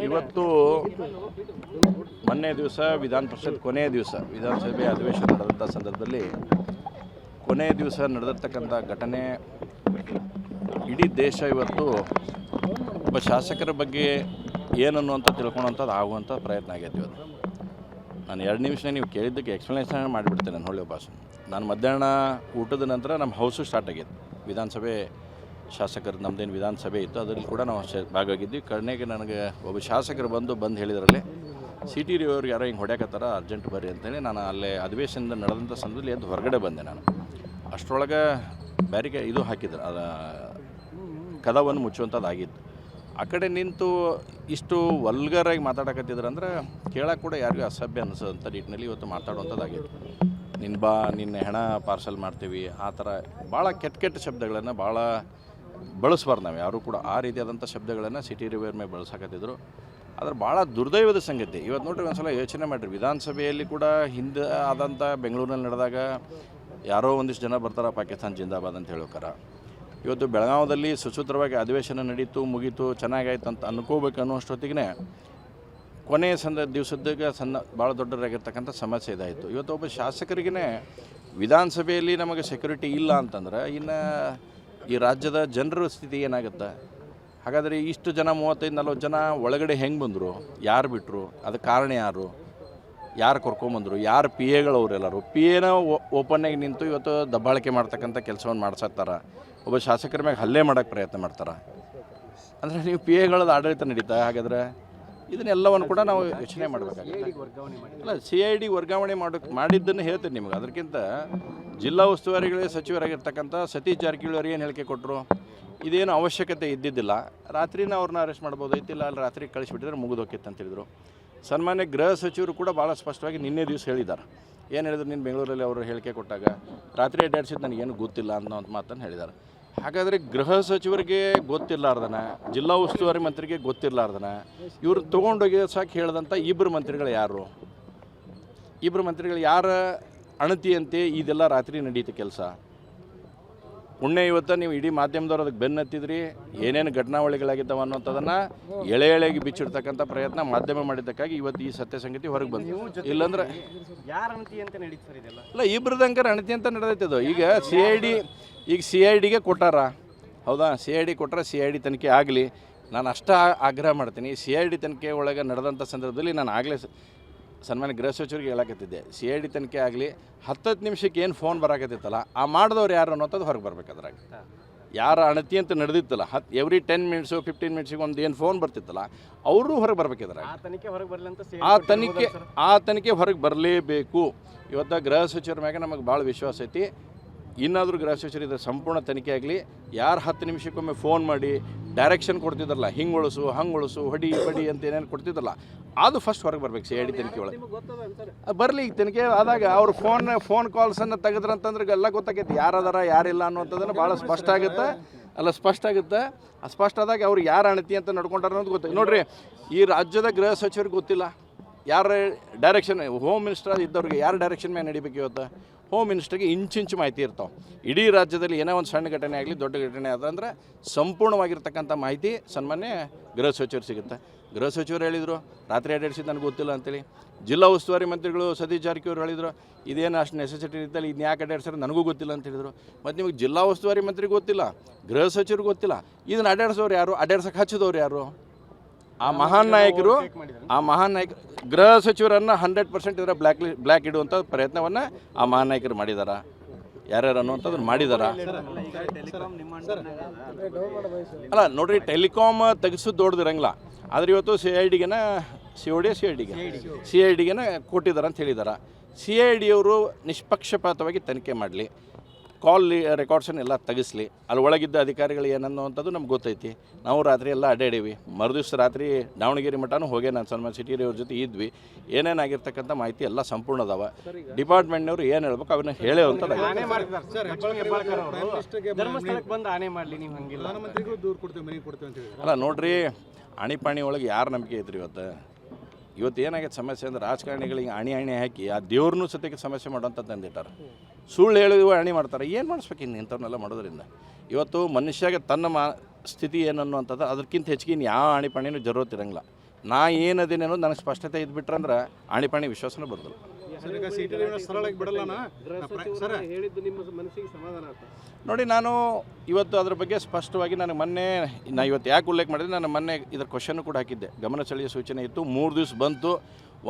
ಇವತ್ತು ಮೊನ್ನೆ ದಿವಸ ವಿಧಾನ ಪರಿಷತ್ ಕೊನೆಯ ದಿವಸ ವಿಧಾನಸಭೆ ಅಧಿವೇಶನ ನಡೆದಂಥ ಸಂದರ್ಭದಲ್ಲಿ ಕೊನೆಯ ದಿವಸ ನಡೆದಿರ್ತಕ್ಕಂಥ ಘಟನೆ ಇಡೀ ದೇಶ ಇವತ್ತು ಒಬ್ಬ ಶಾಸಕರ ಬಗ್ಗೆ ಏನನ್ನು ಅಂತ ತಿಳ್ಕೊಳ್ಳೋಂಥದ್ದು ಆಗುವಂಥ ಪ್ರಯತ್ನ ಆಗೈತೆ ಇವತ್ತು. ನಾನು 2 ನಿಮಿಷ ನೀವು ಕೇಳಿದ್ದಕ್ಕೆ ಎಕ್ಸ್ಪ್ಲನೇಷನ್ ಮಾಡಿಬಿಡ್ತೇನೆ ನಾನು ಒಳ್ಳೆಯ ಭಾಷೆ. ನಾನು ಮಧ್ಯಾಹ್ನ ಊಟದ ನಂತರ ನಮ್ಮ ಹೌಸು ಸ್ಟಾರ್ಟ್ ಆಗೈತೆ. ವಿಧಾನಸಭೆ ಶಾಸಕರು ನಮ್ಮದೇನು ವಿಧಾನಸಭೆ ಇತ್ತು ಅದರಲ್ಲಿ ಕೂಡ ನಾವು ಭಾಗವಾಗಿದ್ವಿ. ಕಡೆಗೆ ನನಗೆ ಒಬ್ಬ ಶಾಸಕರು ಬಂದು ಹೇಳಿದ್ರಲ್ಲಿ CT ರವಿಯವ್ರಿಗೆ ಯಾರೋ ಹಿಂಗೆ ಹೊಡ್ಯಾಕತ್ತಾರ, ಅರ್ಜೆಂಟ್ ಬರ್ರಿ ಅಂತೇಳಿ ನಾನು ಅಲ್ಲೇ ಅಧಿವೇಶನದ ನಡೆದಂಥ ಸಂದರ್ಭದಲ್ಲಿ ಎದ್ದು ಹೊರಗಡೆ ಬಂದೆ. ನಾನು ಅಷ್ಟರೊಳಗೆ ಬ್ಯಾರಿಕೆ ಇದು ಹಾಕಿದ್ರು, ಅದು ಕದವನ್ನು ಮುಚ್ಚುವಂಥದ್ದು ಆಗಿತ್ತು. ಆ ಕಡೆ ನಿಂತು ಇಷ್ಟು ವಲ್ಗರಾಗಿ ಮಾತಾಡಕತ್ತಿದ್ರು ಅಂದ್ರೆ ಕೇಳಕ್ಕೆ ಕೂಡ ಯಾರಿಗೂ ಅಸಭ್ಯ ಅನಿಸೋಂಥ ನಿಟ್ಟಿನಲ್ಲಿ ಇವತ್ತು ಮಾತಾಡುವಂಥದ್ದಾಗಿತ್ತು. ನಿನ್ನ ಹೆಣ ಪಾರ್ಸಲ್ ಮಾಡ್ತೀವಿ ಆ ಥರ ಭಾಳ ಕೆಟ್ಟ ಶಬ್ದಗಳನ್ನು ಭಾಳ ಬಳಸಬಾರ್ದು. ನಾವು ಯಾರೂ ಕೂಡ ಆ ರೀತಿಯಾದಂಥ ಶಬ್ದಗಳನ್ನು CT ರವಿಯವ್ರ ಮೇಲೆ ಬಳಸಕತ್ತಿದ್ರು. ಆದರೆ ಭಾಳ ದುರ್ದೈವದ ಸಂಗತಿ ಇವತ್ತು ನೋಡ್ರಿ, ಒಂದು ಸಲ ಯೋಚನೆ ಮಾಡಿರಿ. ವಿಧಾನಸಭೆಯಲ್ಲಿ ಕೂಡ ಹಿಂದೆ ಆದಂಥ ಬೆಂಗಳೂರಿನಲ್ಲಿ ನಡೆದಾಗ ಯಾರೋ ಒಂದಿಷ್ಟು ಜನ ಬರ್ತಾರೆ ಪಾಕಿಸ್ತಾನ ಜಿಂದಾಬಾದ್ ಅಂತ ಹೇಳೋಕಾರ. ಇವತ್ತು ಬೆಳಗಾವದಲ್ಲಿ ಸುಸೂತ್ರವಾಗಿ ಅಧಿವೇಶನ ನಡೀತು, ಮುಗೀತು, ಚೆನ್ನಾಗಾಯ್ತು ಅಂತ ಅನ್ಕೋಬೇಕು ಅನ್ನೋಷ್ಟೊತ್ತಿಗೆ ಕೊನೆಯ ದಿವಸದಾಗ ಭಾಳ ದೊಡ್ಡದಾಗಿರ್ತಕ್ಕಂಥ ಸಮಸ್ಯೆ ಇದಾಯಿತು. ಇವತ್ತು ಒಬ್ಬ ಶಾಸಕರಿಗೇ ವಿಧಾನಸಭೆಯಲ್ಲಿ ನಮಗೆ ಸೆಕ್ಯೂರಿಟಿ ಇಲ್ಲ ಅಂತಂದ್ರೆ ಇನ್ನು ಈ ರಾಜ್ಯದ ಜನರ ಸ್ಥಿತಿ ಏನಾಗುತ್ತೆ? ಹಾಗಾದರೆ ಇಷ್ಟು ಜನ 35-40 ಜನ ಒಳಗಡೆ ಹೆಂಗೆ ಬಂದರು, ಯಾರು ಬಿಟ್ಟರು, ಅದಕ್ಕೆ ಕಾರಣ ಯಾರು ಕರ್ಕೊಂಬಂದರು, ಯಾರು PAಗಳು ಅವರೆಲ್ಲರೂ PAನ ಓಪನ್ನಾಗಿ ನಿಂತು ಇವತ್ತು ದಬ್ಬಾಳಿಕೆ ಮಾಡ್ತಕ್ಕಂಥ ಕೆಲಸವನ್ನು ಮಾಡಿಸ್ತಾರೆ. ಒಬ್ಬ ಶಾಸಕರ ಮ್ಯಾಗೆ ಹಲ್ಲೆ ಮಾಡೋಕ್ಕೆ ಪ್ರಯತ್ನ ಮಾಡ್ತಾರೆ. ಅಂದರೆ ನೀವು PAಗಳದ್ದು ಆಡಳಿತ ನಡೀತಾ? ಹಾಗಾದರೆ ಇದನ್ನೆಲ್ಲವನ್ನು ಕೂಡ ನಾವು ಯೋಚನೆ ಮಾಡಬೇಕಾಗುತ್ತೆ. ಅಲ್ಲ, CID ವರ್ಗಾವಣೆ ಮಾಡಿದ್ದನ್ನು ಹೇಳ್ತೀನಿ ನಿಮಗೆ. ಅದಕ್ಕಿಂತ ಜಿಲ್ಲಾ ಉಸ್ತುವಾರಿಗಳಿಗೆ ಸಚಿವರಾಗಿರ್ತಕ್ಕಂಥ ಸತೀಶ್ ಜಾರಕಿಹೊಳಿ ಅವರು ಏನು ಹೇಳಿಕೆ ಕೊಟ್ಟರು, ಇದೇನು ಅವಶ್ಯಕತೆ ಇದ್ದಿದ್ದಿಲ್ಲ, ರಾತ್ರಿನ ಅವ್ರನ್ನ ಅರೆಸ್ಟ್ ಮಾಡ್ಬೋದು ಐತಿಲ್ಲ, ಅಲ್ಲಿ ರಾತ್ರಿ ಕಳಿಸಿಬಿಟ್ಟಿದ್ರೆ ಮುಗಿದೋಕಿತ್ತು ಅಂತ ಹೇಳಿದರು. ಸನ್ಮಾನ್ಯ ಗೃಹ ಸಚಿವರು ಕೂಡ ಭಾಳ ಸ್ಪಷ್ಟವಾಗಿ ನಿನ್ನೆ ದಿವಸ ಹೇಳಿದ್ದಾರೆ. ಏನು ಹೇಳಿದ್ರು, ನೀನು ಬೆಂಗಳೂರಲ್ಲಿ ಅವರು ಹೇಳಿಕೆ ಕೊಟ್ಟಾಗ ರಾತ್ರಿ ಅಡ್ಡಾಡ್ಸಿದ್ದು ನನಗೇನು ಗೊತ್ತಿಲ್ಲ ಅನ್ನೋ ಮಾತನ್ನು ಹೇಳಿದ್ದಾರೆ. ಹಾಗಾದರೆ ಗೃಹ ಸಚಿವರಿಗೆ ಗೊತ್ತಿರಲಾರ್ದನ, ಜಿಲ್ಲಾ ಉಸ್ತುವಾರಿ ಮಂತ್ರಿಗೆ ಗೊತ್ತಿರಲಾರ್ದನ ಇವರು ತೊಗೊಂಡೋಗಿ ಸಾಕು ಹೇಳಿದಂಥ ಇಬ್ಬರು ಮಂತ್ರಿಗಳು ಯಾರು? ಇಬ್ಬರು ಮಂತ್ರಿಗಳು ಯಾರ ಅಣತಿಯಂತೆ ಇದೆಲ್ಲ ರಾತ್ರಿ ನಡೀತು ಕೆಲಸ? ಪುಣ್ಯ ಇವತ್ತು ನೀವು ಇಡೀ ಮಾಧ್ಯಮದವ್ರು ಅದಕ್ಕೆ ಬೆನ್ನತ್ತಿದ್ರಿ. ಏನೇನು ಘಟನಾವಳಿಗಳಾಗಿದ್ದಾವೆ ಅನ್ನೋಂಥದ್ದನ್ನು ಎಳೆಯಾಗಿ ಬಿಚ್ಚಿಡ್ತಕ್ಕಂಥ ಪ್ರಯತ್ನ ಮಾಧ್ಯಮ ಮಾಡಿದ್ದಕ್ಕಾಗಿ ಇವತ್ತು ಈ ಸತ್ಯ ಸಂಗತಿ ಹೊರಗೆ ಬಂತು. ಇಲ್ಲಾಂದ್ರೆ ಯಾರ ಅಣತಿ ಅಂತ ನಡೀತು ಸರ್ ಇದೆಲ್ಲ? ಇಲ್ಲ, ಇಬ್ಬರದಂಕರ ಅಣತಿ ಅಂತ ನಡೆದೈತದು. ಈಗ CIDಗೆ ಕೊಟ್ಟಾರ, ಹೌದಾ? CID ಕೊಟ್ಟರೆ CID ತನಿಖೆ ಆಗಲಿ. ನಾನು ಅಷ್ಟೇ ಆಗ್ರಹ ಮಾಡ್ತೀನಿ. CID ತನಿಖೆ ಒಳಗೆ ನಡೆದಂಥ ಸಂದರ್ಭದಲ್ಲಿ ನಾನು ಆಗಲೇ ಸನ್ಮಾನ್ಯ ಗೃಹ ಸಚಿವರಿಗೆ ಹೇಳಕತ್ತಿದ್ದೆ, CID ತನಿಖೆ ಆಗಲಿ, 10 ನಿಮಿಷಕ್ಕೆ ಏನು ಫೋನ್ ಬರಾಕತ್ತಿತ್ತಲ್ಲ, ಆ ಮಾಡಿದವ್ರು ಯಾರು ಅನ್ನೋಂಥದ್ದು ಹೊರಗೆ ಬರ್ಬೇಕು. ಅದ್ರಾಗ ಯಾರ ಅಣತಿ ಅಂತ ನಡೆದಿತ್ತಲ್ಲ, ಎವ್ರಿ 10 ಮಿನಿಟ್ಸು 15 ಮಿನಿಟ್ಸಿಗೆ ಒಂದು ಏನು ಫೋನ್ ಬರ್ತಿತ್ತಲ್ಲ, ಅವರು ಹೊರಗೆ ಬರ್ಬೇಕಿದ್ರಾಗ. ಆ ತನಿಖೆ ಹೊರಗೆ ಬರಲೇಬೇಕು. ಇವತ್ತು ಗೃಹ ಸಚಿವರ ಮ್ಯಾಗೆ ನಮಗೆ ಭಾಳ ವಿಶ್ವಾಸ ಐತಿ. ಇನ್ನಾದರೂ ಗೃಹ ಸಚಿವರು ಇದರ ಸಂಪೂರ್ಣ ತನಿಖೆ ಆಗಲಿ. ಯಾರು 10 ನಿಮಿಷಕ್ಕೊಮ್ಮೆ ಫೋನ್ ಮಾಡಿ ಡೈರೆಕ್ಷನ್ ಕೊಡ್ತಿದ್ರಲ್ಲ, ಹಿಂಗೆ ಉಳಿಸು, ಹಂಗೆ ಉಳಿಸು, ಹೊಡಿ ಅಂತ ಏನೇನು ಕೊಡ್ತಿದ್ರಲ್ಲ, ಅದು ಫಸ್ಟ್ ಹೊರಗೆ ಬರ್ಬೇಕು. CID ತನಿಖೆ ಒಳಗೆ ಬರಲಿ. ಈಗ ತನಿಖೆ ಆದಾಗ ಅವ್ರು ಫೋನ್ ಕಾಲ್ಸನ್ನು ತೆಗೆದ್ರಂತಂದ್ರೆ ಎಲ್ಲ ಗೊತ್ತಾಗೈತಿ ಯಾರದಾರ ಯಾರಿಲ್ಲ ಅನ್ನೋಂಥದ್ದನ್ನು ಭಾಳ ಸ್ಪಷ್ಟ ಆಗುತ್ತೆ. ಆ ಸ್ಪಷ್ಟ ಆದಾಗ ಅವ್ರು ಯಾರು ಅಣತಿ ಅಂತ ನಡ್ಕೊಂಡಾರ ಅನ್ನೋದು ಗೊತ್ತಾಗ. ನೋಡಿರಿ, ಈ ರಾಜ್ಯದ ಗೃಹ ಸಚಿವರಿಗೆ ಗೊತ್ತಿಲ್ಲ ಯಾರು ಡೈರೆಕ್ಷನ್, ಹೋಮ್ ಮಿನಿಸ್ಟರ್ ಇದ್ದವ್ರಿಗೆ ಯಾರು ಡೈರೆಕ್ಷನ್ ಮೇಲೆ ನಡಿಬೇಕು. ಇವತ್ತು ಹೋಮ್ ಮಿನಿಸ್ಟರ್ಗೆ ಇಂಚಿಂಚು ಮಾಹಿತಿ ಇರ್ತಾವೆ. ಇಡೀ ರಾಜ್ಯದಲ್ಲಿ ಏನೋ ಒಂದು ಸಣ್ಣ ಘಟನೆ ಆಗಲಿ ದೊಡ್ಡ ಘಟನೆ ಆದಂದ್ರೆ ಸಂಪೂರ್ಣವಾಗಿರ್ತಕ್ಕಂಥ ಮಾಹಿತಿ ಸನ್ಮಾನ್ಯ ಗೃಹ ಸಚಿವರು ಸಿಗುತ್ತೆ. ಗೃಹ ಸಚಿವರು ಹೇಳಿದರು ರಾತ್ರಿ ಅಡ್ಡಾಡಿಸಿದ್ದು ನನಗೆ ಗೊತ್ತಿಲ್ಲ ಅಂತೇಳಿ. ಜಿಲ್ಲಾ ಉಸ್ತುವಾರಿ ಮಂತ್ರಿಗಳು ಸತೀಶ್ ಜಾರಕಿಹೊಳಿ ಹೇಳಿದರು ಇದೇನು ಅಷ್ಟು ನೆಸೆಸಿಟಿ ಇರ್ತಲ್ಲ, ಇದನ್ನ ಯಾಕೆ ಅಡ್ಡಾಡ್ಸಾರೆ ನನಗೂ ಗೊತ್ತಿಲ್ಲ ಅಂತ ಹೇಳಿದರು. ಮತ್ತು ನಿಮಗೆ ಜಿಲ್ಲಾ ಉಸ್ತುವಾರಿ ಮಂತ್ರಿಗೆ ಗೊತ್ತಿಲ್ಲ, ಗೃಹ ಸಚಿವರಿಗೆ ಗೊತ್ತಿಲ್ಲ, ಇದನ್ನು ಅಡ್ಡಾಡ್ಸೋರು ಯಾರು, ಅಡ್ಡಾಡ್ಸಕ್ಕೆ ಹಚ್ಚಿದವ್ರು ಯಾರು? ಆ ಮಹಾನ್ ನಾಯಕರು ಗೃಹ ಸಚಿವರನ್ನು 100% ಇದರ ಬ್ಲ್ಯಾಕ್ ಇಡುವಂಥ ಪ್ರಯತ್ನವನ್ನು ಆ ಮಹಾನ್ ನಾಯಕರು ಮಾಡಿದಾರ. ಯಾರ್ಯಾರು ಅನ್ನುವಂಥದ್ದು ಮಾಡಿದಾರ. ಅಲ್ಲ ನೋಡ್ರಿ, ಟೆಲಿಕಾಮ್ ತೆಗೆಸೋದು ದೊಡ್ಡದಿರಂಗಿಲ್ಲ. ಆದರೆ ಇವತ್ತು CIDಗೆ ಕೊಟ್ಟಿದ್ದಾರೆ ಅಂತ ಹೇಳಿದ್ದಾರೆ. CID ಅವರು ನಿಷ್ಪಕ್ಷಪಾತವಾಗಿ ತನಿಖೆ ಮಾಡಲಿ, ಕಾಲ್ ರೆಕಾರ್ಡ್ಸನ್ನು ಎಲ್ಲ ತೆಗಿಸ್ಲಿ. ಅಲ್ಲಿ ಒಳಗಿದ್ದ ಅಧಿಕಾರಿಗಳು ಏನನ್ನುವಂಥದ್ದು ನಮ್ಗೆ ಗೊತ್ತೈತಿ. ನಾವು ರಾತ್ರಿ ಎಲ್ಲ ಅಡ್ಡಾಡೀವಿ. ಮರುದಿವ್ಸ ರಾತ್ರಿ ದಾವಣಗೆರೆ ಮಠನೂ ಹೋಗೇ ನಾನು ಸನ್ಮಾನ CT ರವಿಯವ್ರ ಜೊತೆ ಇದ್ವಿ. ಏನೇನಾಗಿರ್ತಕ್ಕಂಥ ಮಾಹಿತಿ ಎಲ್ಲ ಸಂಪೂರ್ಣ ಅದಾವ. ಡಿಪಾರ್ಟ್ಮೆಂಟ್ನವ್ರು ಏನು ಹೇಳ್ಬೇಕು ಅವನ್ನ ಹೇಳೇ ಅಂತ. ಅಲ್ಲ ನೋಡ್ರಿ, ಅಣಿಪಾಣಿ ಒಳಗೆ ಯಾರು ನಂಬಿಕೆ ಐತ್ರಿ ಇವತ್ತು ಏನಾಗೈತೆ ಸಮಸ್ಯೆ ಅಂದ್ರೆ ರಾಜಕಾರಣಿಗಳಿಗೆ ಅಣಿ ಹಾಕಿ ಆ ದೇವ್ರನ್ನೂ ಸತ್ಯಕ್ಕೆ ಸಮಸ್ಯೆ ಮಾಡೋಂಥದ್ದು ತಂದಿಟ್ಟಾರೆ. ಸುಳ್ಳು ಹೇಳುವ ಅಣಿ ಮಾಡ್ತಾರೆ. ಏನು ಮಾಡಿಸ್ಬೇಕು ಇಂಥವನ್ನೆಲ್ಲ ಮಾಡೋದ್ರಿಂದ? ಇವತ್ತು ಮನುಷ್ಯಗೆ ತನ್ನ ಸ್ಥಿತಿ ಏನನ್ನುವಂಥದ್ದು ಅದಕ್ಕಿಂತ ಹೆಚ್ಚಿಗೆ ಇನ್ನು ಯಾವ ಆಣಿಪಾಣಿನೂ ಜरूरत ಇರಂಗಿಲ್ಲ. ನಾ ಏನದೇನೆ ಅನ್ನೋದು ನನಗೆ ಸ್ಪಷ್ಟತೆ ಇದ್ಬಿಟ್ರಂದ್ರೆ ಆಣಿಪಾಣಿ ವಿಶ್ವಾಸನೇ ಬರೋದಿಲ್ಲ. ಹೇಳಿದ್ದು ನಿಮ್ಮ ಮನಸ್ಸಿಗೆ ಸಮಾಧಾನ ಆಯ್ತು? ನೋಡಿ, ನಾನು ಇವತ್ತು ಅದ್ರ ಬಗ್ಗೆ ಸ್ಪಷ್ಟವಾಗಿ ನನಗೆ ಮೊನ್ನೆ ಇವತ್ತು ಯಾಕೆ ಉಲ್ಲೇಖ ಮಾಡಿದೆ, ನಾನು ಮೊನ್ನೆ ಇದ್ರ ಕ್ವಶನ್ನು ಕೂಡ ಹಾಕಿದ್ದೆ. ಗಮನ ಸೆಳೆಯುವ ಸೂಚನೆ ಇತ್ತು. 3 ದಿವಸ ಬಂತು,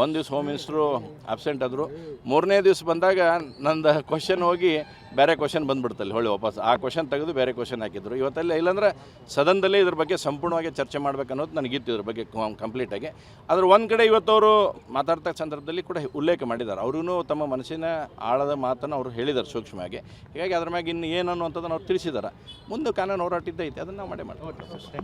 1 ದಿವಸ ಹೋಮ್ ಮಿನಿಸ್ಟ್ರು ಅಬ್ಸೆಂಟ್ ಆದರು. 3ನೇ ದಿವಸ ಬಂದಾಗ ನಂದು ಕ್ವಶನ್ ಹೋಗಿ ಬೇರೆ ಕ್ವಶನ್ ಬಂದುಬಿಡ್ತಲ್ಲಿ ಹೊಳ್ಳಿ ವಾಪಸ್ ಆ ಕ್ವಶನ್ ತೆಗೆದು ಬೇರೆ ಕ್ವಶನ್ ಹಾಕಿದ್ರು. ಇವತ್ತೆಲ್ಲ ಇಲ್ಲಾಂದ್ರೆ ಸದನದಲ್ಲೇ ಇದ್ರ ಬಗ್ಗೆ ಸಂಪೂರ್ಣವಾಗಿ ಚರ್ಚೆ ಮಾಡಬೇಕನ್ನೋದು ನನಗಿತ್ತು, ಇದ್ರ ಬಗ್ಗೆ ಕಂಪ್ಲೀಟಾಗಿ. ಆದರೆ ಒಂದು ಕಡೆ ಇವತ್ತವರು ಮಾತಾಡ್ತಕ್ಕ ಸಂದರ್ಭದಲ್ಲಿ ಕೂಡ ಉಲ್ಲೇಖ ಮಾಡಿದ್ದಾರೆ. ಅವ್ರೂ ತಮ್ಮ ಮನಸ್ಸಿನ ಆಳದ ಮಾತನ್ನು ಅವರು ಹೇಳಿದ್ದಾರೆ ಸೂಕ್ಷ್ಮವಾಗಿ. ಹೀಗಾಗಿ ಅದ್ರ ಮ್ಯಾಗ ಇನ್ನು ಏನು ಅನ್ನುವಂಥದ್ದನ್ನು ಅವ್ರು ತಿಳಿಸಿದ್ದಾರೆ. ಮುಂದೆ ಕಾನೂನು ಹೋರಾಟ ಇದ್ದೈತೆ, ಅದನ್ನು ನಾವು ಮಾಡೇ ಮಾಡ್ತೀವಿ ಅಷ್ಟೇ.